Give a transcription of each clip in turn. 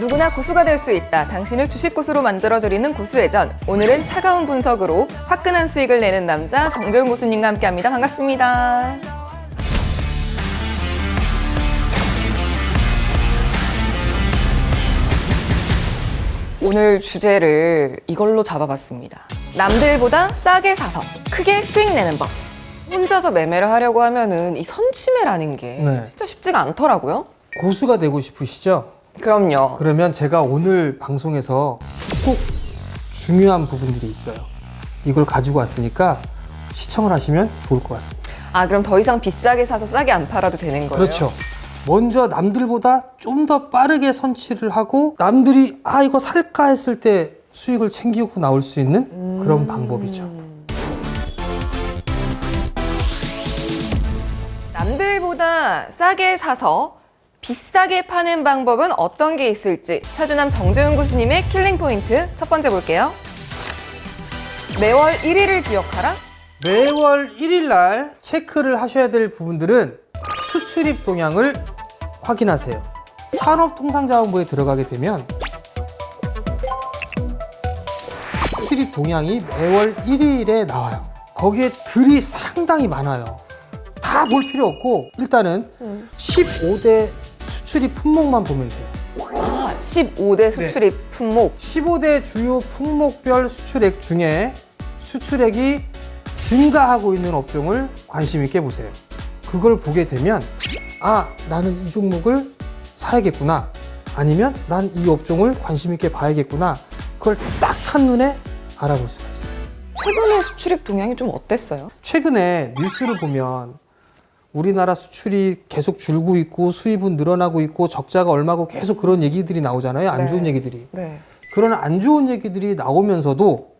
누구나 고수가 될 수 있다. 당신을 주식 고수로 만들어드리는 고수회전. 오늘은 차가운 분석으로 화끈한 수익을 내는 남자 정재훈 고수님과 함께합니다. 반갑습니다. 오늘 주제를 이걸로 잡아봤습니다. 남들보다 싸게 사서 크게 수익 내는 법. 혼자서 매매를 하려고 하면은 이 선취매라는 게 네. 진짜 쉽지가 않더라고요. 고수가 되고 싶으시죠? 그럼요. 그러면 제가 오늘 방송에서 꼭 중요한 부분들이 있어요. 이걸 가지고 왔으니까 시청을 하시면 좋을 것 같습니다. 아, 그럼 더 이상 비싸게 사서 싸게 안 팔아도 되는 거예요? 그렇죠. 먼저 남들보다 좀 더 빠르게 선취를 하고 남들이 이거 살까 했을 때 수익을 챙기고 나올 수 있는 그런 방법이죠. 남들보다 싸게 사서 비싸게 파는 방법은 어떤 게 있을지 차주남 정재훈 교수님의 킬링 포인트 첫 번째 볼게요. 매월 1일을 기억하라. 매월 1일 날 체크를 하셔야 될 부분들은 수출입 동향을 확인하세요. 산업통상자원부에 들어가게 되면 수출입 동향이 매월 1일에 나와요. 거기에 글이 상당히 많아요. 다 볼 필요 없고 일단은 15대 수출입 품목만 보면 돼요. 아, 15대 수출입 품목. 15대 주요 품목별 수출액 중에 수출액이 증가하고 있는 업종을 관심 있게 보세요. 그걸 보게 되면 나는 이 종목을 사야겠구나, 아니면 난 이 업종을 관심 있게 봐야겠구나, 그걸 딱 한눈에 알아볼 수가 있어요. 최근에 수출입 동향이 좀 어땠어요? 최근에 뉴스를 보면 우리나라 수출이 계속 줄고 있고 수입은 늘어나고 있고 적자가 얼마고 계속 그런 얘기들이 나오잖아요. 안 좋은 얘기들이. 네. 그런 안 좋은 얘기들이 나오면서도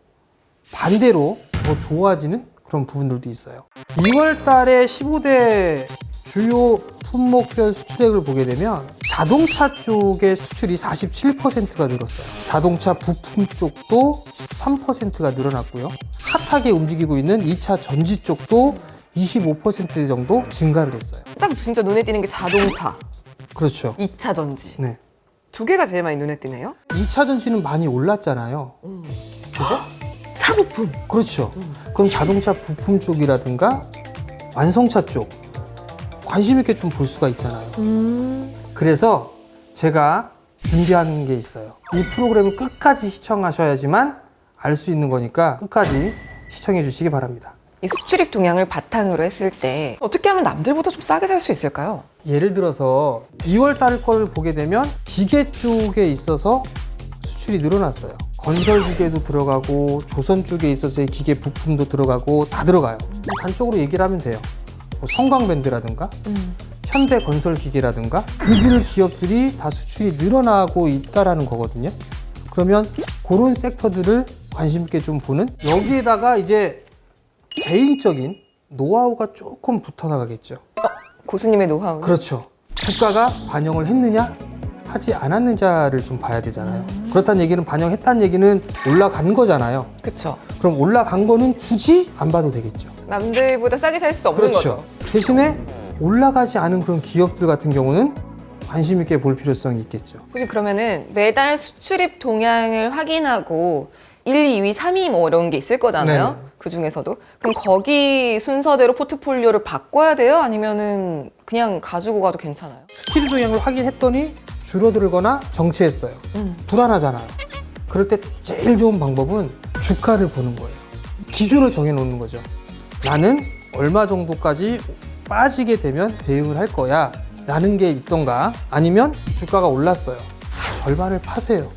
반대로 더 좋아지는 그런 부분들도 있어요. 2월 달에 15대 주요 품목별 수출액을 보게 되면 자동차 쪽의 수출이 47%가 늘었어요. 자동차 부품 쪽도 13%가 늘어났고요. 핫하게 움직이고 있는 2차 전지 쪽도 25% 정도 증가를 했어요. 딱 진짜 눈에 띄는 게 자동차, 그렇죠. 2차 전지. 네. 두 개가 제일 많이 눈에 띄네요. 2차 전지는 많이 올랐잖아요. 그죠? 차 부품. 그렇죠. 그럼 자동차 부품 쪽이라든가 완성차 쪽 관심 있게 좀 볼 수가 있잖아요. 그래서 제가 준비한 게 있어요. 이 프로그램을 끝까지 시청하셔야지만 알 수 있는 거니까 끝까지 시청해 주시기 바랍니다. 이 수출입 동향을 바탕으로 했을 때 어떻게 하면 남들보다 좀 싸게 살 수 있을까요? 예를 들어서 2월 달 거를 보게 되면 기계 쪽에 있어서 수출이 늘어났어요. 건설 기계도 들어가고 조선 쪽에 있어서의 기계 부품도 들어가고 다 들어가요. 단적으로 얘기를 하면 돼요. 뭐 성광밴드라든가 현대건설기계라든가 그들 기업들이 다 수출이 늘어나고 있다라는 거거든요. 그러면 그런 섹터들을 관심 있게 좀 보는, 여기에다가 이제 개인적인 노하우가 조금 붙어 나가겠죠. 고수님의 노하우. 그렇죠. 주가가 반영을 했느냐 하지 않았느냐를 좀 봐야 되잖아요. 그렇다는 얘기는 반영했다는 얘기는 올라간 거잖아요. 그렇죠. 그럼 올라간 거는 굳이 안 봐도 되겠죠. 남들보다 싸게 살 수 없는 그렇죠. 거죠. 대신에 올라가지 않은 그런 기업들 같은 경우는 관심 있게 볼 필요성이 있겠죠. 혹시 그러면은 매달 수출입 동향을 확인하고 1, 2위, 3위 뭐 이런 게 있을 거잖아요. 네네. 그 중에서도. 그럼 거기 순서대로 포트폴리오를 바꿔야 돼요? 아니면은 그냥 가지고 가도 괜찮아요? 수출 동향을 확인했더니 줄어들거나 정체했어요. 불안하잖아요. 그럴 때 제일 좋은 방법은 주가를 보는 거예요. 기준을 정해놓는 거죠. 나는 얼마 정도까지 빠지게 되면 대응을 할 거야 라는 게 있던가, 아니면 주가가 올랐어요. 절반을 파세요.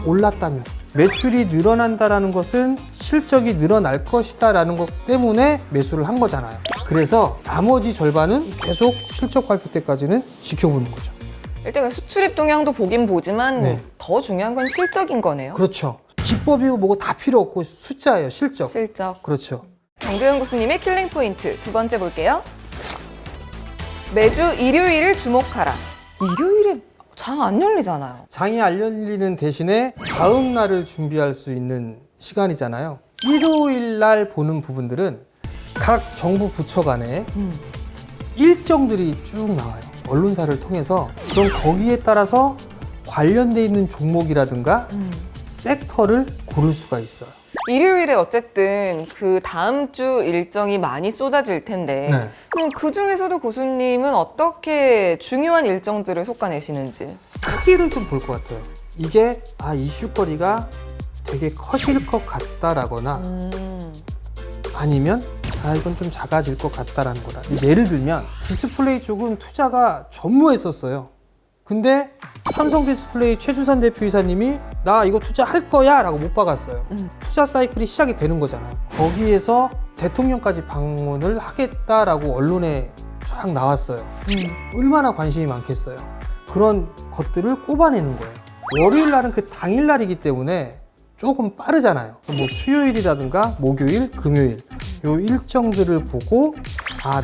올랐다면. 매출이 늘어난다는 것은 실적이 늘어날 것이다 라는 것 때문에 매수를 한 거잖아요. 그래서 나머지 절반은 계속 실적 발표 때까지는 지켜보는 거죠. 일단 수출입 동향도 보긴 보지만 네. 더 중요한 건 실적인 거네요. 그렇죠. 기법이고 뭐고 다 필요 없고 숫자예요. 실적. 실적. 그렇죠. 정재훈 교수님의 킬링 포인트 두 번째 볼게요. 매주 일요일을 주목하라. 일요일에 장 안 열리잖아요. 장이 안 열리는 대신에 다음 날을 준비할 수 있는 시간이잖아요. 일요일 날 보는 부분들은 각 정부 부처 간에 일정들이 쭉 나와요. 언론사를 통해서. 그럼 거기에 따라서 관련돼 있는 종목이라든가 섹터를 고를 수가 있어요. 일요일에 어쨌든 그 다음 주 일정이 많이 쏟아질 텐데 네. 그럼 그 중에서도 고수님은 어떻게 중요한 일정들을 솎아내시는지. 크기를 좀 볼 것 같아요. 이게 이슈거리가 되게 커질 것 같다라거나 아니면 이건 좀 작아질 것 같다라는 거라. 예를 들면 디스플레이 쪽은 투자가 전무했었어요. 근데 삼성 디스플레이 최주선 대표이사님이 나 이거 투자할 거야 라고 못 박았어요. 투자 사이클이 시작이 되는 거잖아요. 거기에서 대통령까지 방문을 하겠다라고 언론에 쫙 나왔어요. 얼마나 관심이 많겠어요. 그런 것들을 꼽아내는 거예요. 월요일 날은 그 당일 날이기 때문에 조금 빠르잖아요. 뭐 수요일이라든가 목요일, 금요일 요 일정들을 보고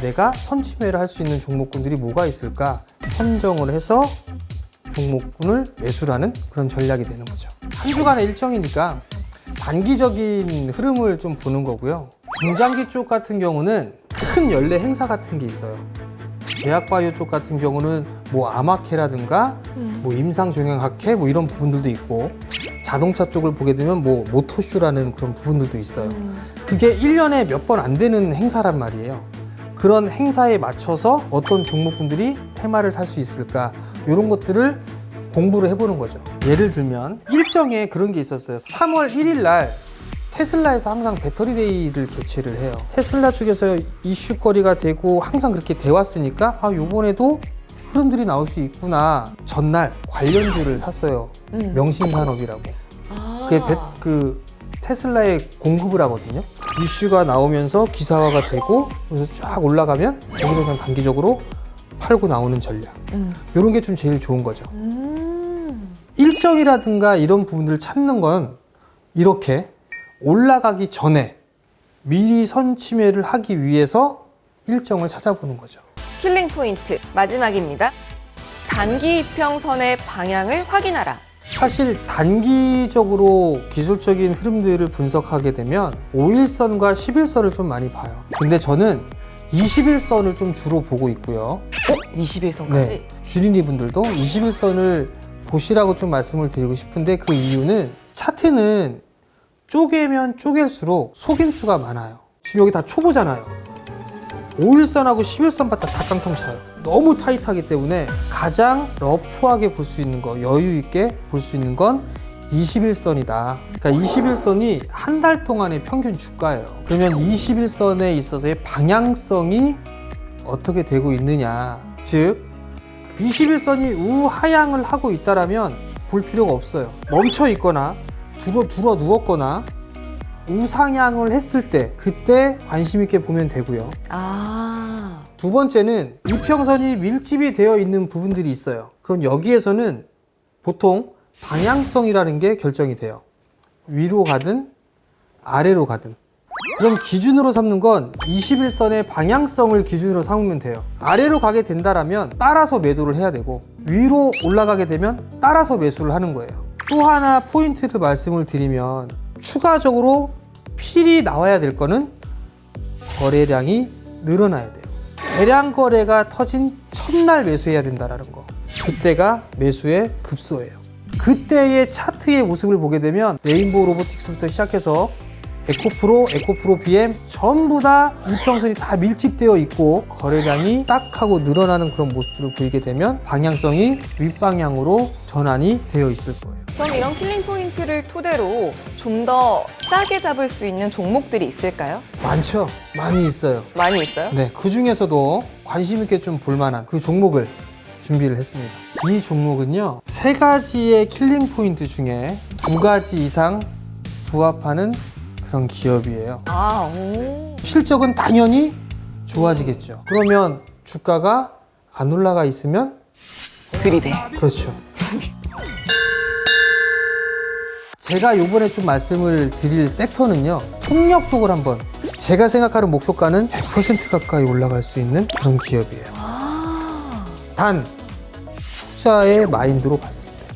내가 선침해를 할 수 있는 종목군들이 뭐가 있을까 선정을 해서 종목군을 매수하는 그런 전략이 되는 거죠. 한 주간의 일정이니까 단기적인 흐름을 좀 보는 거고요. 중장기 쪽 같은 경우는 큰 연례 행사 같은 게 있어요. 제약바이오 쪽 같은 경우는 뭐 아마케라든가 뭐 임상종양학회 뭐 이런 부분들도 있고, 자동차 쪽을 보게 되면 뭐 모토쇼라는 그런 부분들도 있어요. 그게 1년에 몇 번 안 되는 행사란 말이에요. 그런 행사에 맞춰서 어떤 종목군들이 테마를 탈 수 있을까, 이런 것들을 공부를 해보는 거죠. 예를 들면 일정에 그런 게 있었어요. 3월 1일 날 테슬라에서 항상 배터리 데이를 개최를 해요. 테슬라 쪽에서 이슈거리가 되고 항상 그렇게 돼 왔으니까 요번에도 흐름들이 나올 수 있구나. 전날 관련주를 샀어요. 명신산업이라고. 그게 그 테슬라에 공급을 하거든요. 이슈가 나오면서 기사화가 되고 그래서 쫙 올라가면 여기서 그냥 단기적으로 팔고 나오는 전략. 이런 게 좀 제일 좋은 거죠. 일정이라든가 이런 부분들을 찾는 건 이렇게 올라가기 전에 미리 선침해를 하기 위해서 일정을 찾아보는 거죠. 킬링 포인트 마지막입니다. 단기 이평선의 방향을 확인하라. 사실 단기적으로 기술적인 흐름들을 분석하게 되면 5일선과 10일선을 좀 많이 봐요. 근데 저는 21선을 좀 주로 보고 있고요. 21선까지? 네, 주린이 분들도 21선을 보시라고 좀 말씀을 드리고 싶은데, 그 이유는 차트는 쪼개면 쪼갤수록 속임수가 많아요. 지금 여기 다 초보잖아요. 5일선하고 11선부터 다 깡통 차요. 너무 타이트하기 때문에 가장 러프하게 볼 수 있는 거, 여유 있게 볼 수 있는 건 21선이다. 그러니까 21선이 한 달 동안의 평균 주가예요. 그러면 21선에 있어서의 방향성이 어떻게 되고 있느냐. 즉 21선이 우하향을 하고 있다라면 볼 필요가 없어요. 멈춰 있거나 들어 누웠거나 우상향을 했을 때 그때 관심 있게 보면 되고요. 두 번째는 이평선이 밀집이 되어 있는 부분들이 있어요. 그럼 여기에서는 보통 방향성이라는 게 결정이 돼요. 위로 가든 아래로 가든. 그럼 기준으로 삼는 건 21선의 방향성을 기준으로 삼으면 돼요. 아래로 가게 된다라면 따라서 매도를 해야 되고, 위로 올라가게 되면 따라서 매수를 하는 거예요. 또 하나 포인트를 말씀을 드리면, 추가적으로 필이 나와야 될 거는 거래량이 늘어나야 돼요. 대량 거래가 터진 첫날 매수해야 된다는 거. 그때가 매수의 급소예요. 그때의 차트의 모습을 보게 되면 레인보우 로보틱스부터 시작해서 에코프로 BM 전부 다 이평선이 다 밀집되어 있고 거래량이 딱 하고 늘어나는 그런 모습들을 보이게 되면 방향성이 윗방향으로 전환이 되어 있을 거예요. 그럼 이런 킬링 포인트를 토대로 좀 더 싸게 잡을 수 있는 종목들이 있을까요? 많죠. 많이 있어요. 많이 있어요? 네, 그 중에서도 관심 있게 좀 볼만한 그 종목을 준비를 했습니다. 이 종목은요, 3가지의 킬링 포인트 중에 2가지 이상 부합하는 그런 기업이에요. 실적은 당연히 좋아지겠죠. 그러면 주가가 안 올라가 있으면 들이대. 그렇죠. 제가 이번에 좀 말씀을 드릴 섹터는요, 폭력 쪽을 한번, 제가 생각하는 목표가는 100% 가까이 올라갈 수 있는 그런 기업이에요. 단 투자의 마인드로 봤습니다.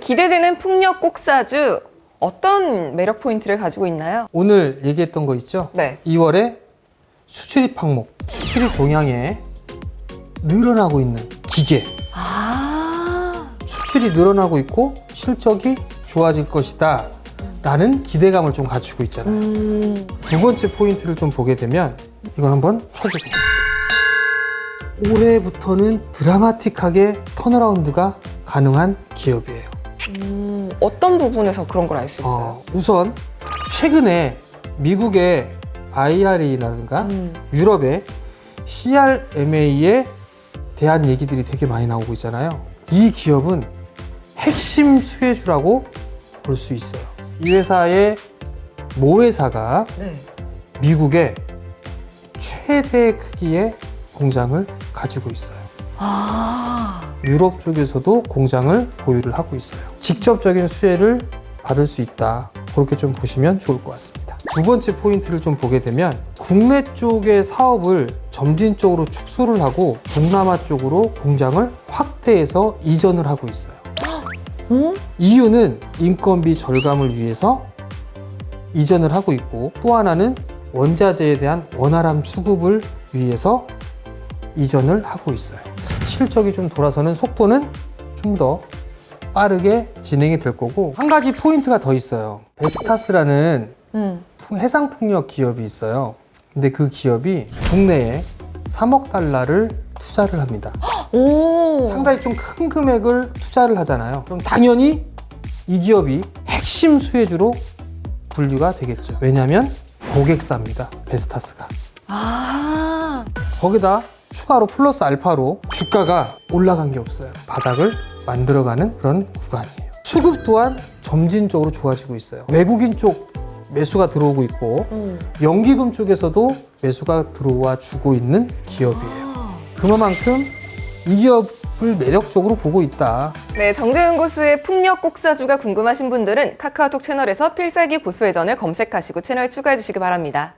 기대되는 풍력 꼭사주, 어떤 매력 포인트를 가지고 있나요? 오늘 얘기했던 거 있죠? 네. 2월에 수출입 항목, 수출입 동향에 늘어나고 있는 기계. 수출이 늘어나고 있고 실적이 좋아질 것이다 라는 기대감을 좀 갖추고 있잖아요. 두 번째 포인트를 좀 보게 되면 이걸 한번 쳐주고, 올해부터는 드라마틱하게 턴어라운드가 가능한 기업이에요. 어떤 부분에서 그런 걸 알 수 있어요? 우선 최근에 미국의 IRA라든가 유럽의 CRMA에 대한 얘기들이 되게 많이 나오고 있잖아요. 이 기업은 핵심 수혜주라고 볼 수 있어요. 이 회사의 모회사가 네. 미국의 최대 크기의 공장을 가지고 있어요. 아, 유럽 쪽에서도 공장을 보유를 하고 있어요. 직접적인 수혜를 받을 수 있다. 그렇게 좀 보시면 좋을 것 같습니다. 두 번째 포인트를 좀 보게 되면 국내 쪽의 사업을 점진적으로 축소를 하고 동남아 쪽으로 공장을 확대해서 이전을 하고 있어요. 이유는 인건비 절감을 위해서 이전을 하고 있고, 또 하나는 원자재에 대한 원활한 수급을 위해서 이전을 하고 있어요. 실적이 좀 돌아서는 속도는 좀 더 빠르게 진행이 될 거고, 한 가지 포인트가 더 있어요. 베스타스라는 해상풍력 기업이 있어요. 근데 그 기업이 국내에 3억 달러를 투자를 합니다. 오. 상당히 좀 큰 금액을 투자를 하잖아요. 그럼 당연히 이 기업이 핵심 수혜주로 분류가 되겠죠. 왜냐하면 고객사입니다. 베스타스가. 아, 거기다 추가로 플러스 알파로 주가가 올라간 게 없어요. 바닥을 만들어가는 그런 구간이에요. 수급 또한 점진적으로 좋아지고 있어요. 외국인 쪽 매수가 들어오고 있고 연기금 쪽에서도 매수가 들어와 주고 있는 기업이에요. 그만큼 이 기업을 매력적으로 보고 있다. 네, 정재훈 고수의 풍력 꼭사주가 궁금하신 분들은 카카오톡 채널에서 필살기 고수회전을 검색하시고 채널 추가해 주시기 바랍니다.